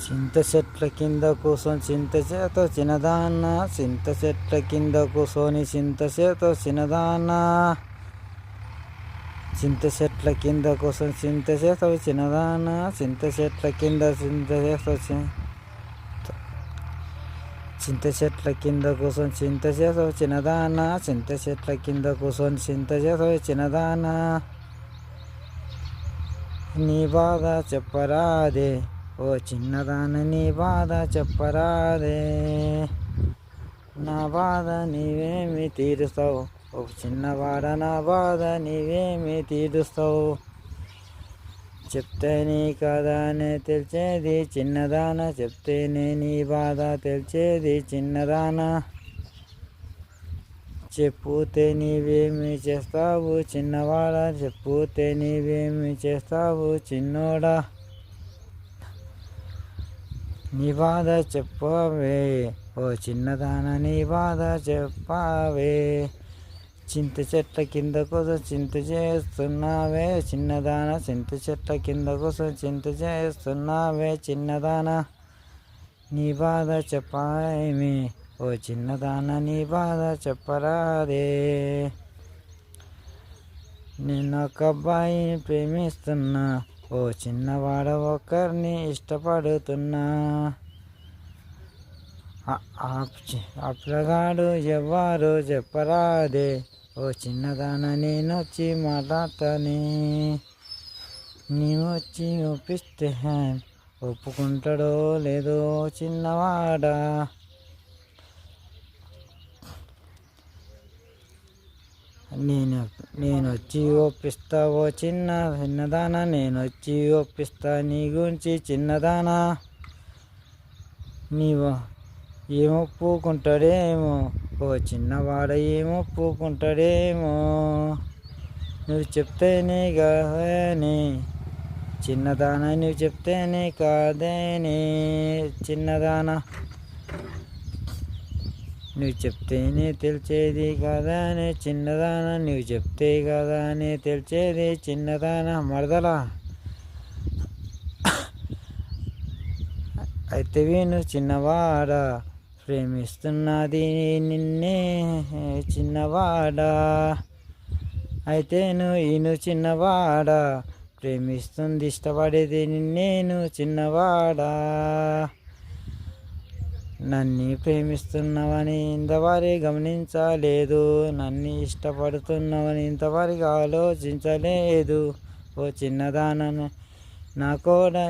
చింత చెట్ల కింద కూసోని చింత చేతో చిన్నదాన్న, చింత చెట్ల కింద కూసోని చింత చేతో చిన్నదాన్న, చింత చెట్ల కింద కూసోని చింత చేతో చిన్నదాన్న, చింత చెట్ల కింద చింత చేతో చింత చెట్ల కింద కూసోని చింత చేతో చిన్నదాన్న, చింత చెట్ల కింద కూసోని చింత చేతో చిన్నదాన్న, నీ బాధ చెప్పరాదే ఓ చిన్నదాన, నీ బాధ చెప్పరాదే, నా బాధ నీవేమి తీరుస్తావు ఓ చిన్నవాడ, నా బాధ నీవేమి తీరుస్తావు, చెప్తేనే కదానే తెలిసేది చిన్నదాన, చెప్తేనే నీ బాధ తెలిసేది చిన్నదాన, చెప్పుతే నీవేమి చేస్తావు చిన్నవాడ, చెప్పుతే నీవేమి చేస్తావు చిన్నోడా, నీ బాధ చెప్పవే ఓ చిన్నదాన, నీ బాధ చెప్పవే, చింత చెట్ల కింద కోసం చింత చేస్తున్నావే చిన్నదాన, చింత చెట్ల కింద కోసం చింత చేస్తున్నావే చిన్నదాన, నీ బాధ చెప్పామే ఓ చిన్నదాన, నీ బాధ చెప్పరాదే, నేను ఒక అబ్బాయిని ప్రేమిస్తున్నా ఓ చిన్నవాడ, ఒకరిని ఇష్టపడుతున్నా, ఆ పిల్లగాడు ఎవ్వరో చెప్పరాదే ఓ చిన్నదాన, నేనొచ్చి మాట్లాడతానే, నీవొచ్చి ఒప్పిస్తే ఒప్పుకుంటాడో లేదో చిన్నవాడా, నేనొచ్చి ఒప్పిస్తావో చిన్నదానా, నేనొచ్చి ఒప్పిస్తా నీ గురించి చిన్నదానా, నీవు ఏమొప్పుకుంటాడేమో ఓ చిన్నవాడ, ఏమొప్పుకుంటాడేమో, నువ్వు చెప్తేనే కాదని చిన్నదానా, నువ్వు చెప్తేనే కాదేనే చిన్నదానా, నువ్వు చెప్తేనే తెలిసేది కదా అని చిన్నదాన, నువ్వు చెప్తే కదా అని తెలిసేది చిన్నదాన, మరదలా అయితే విను చిన్నవాడా, ప్రేమిస్తున్నది నిన్నే చిన్నవాడా, అయితే నువ్వు చిన్నవాడా, ప్రేమిస్తుంది ఇష్టపడేది నిన్నేను చిన్నవాడా, నన్ను ప్రేమిస్తున్నావని ఇంతవరకు గమనించలేదు, నన్ను ఇష్టపడుతున్నావని ఇంతవరకు ఆలోచించలేదు ఓ చిన్నదాన, నా కూడా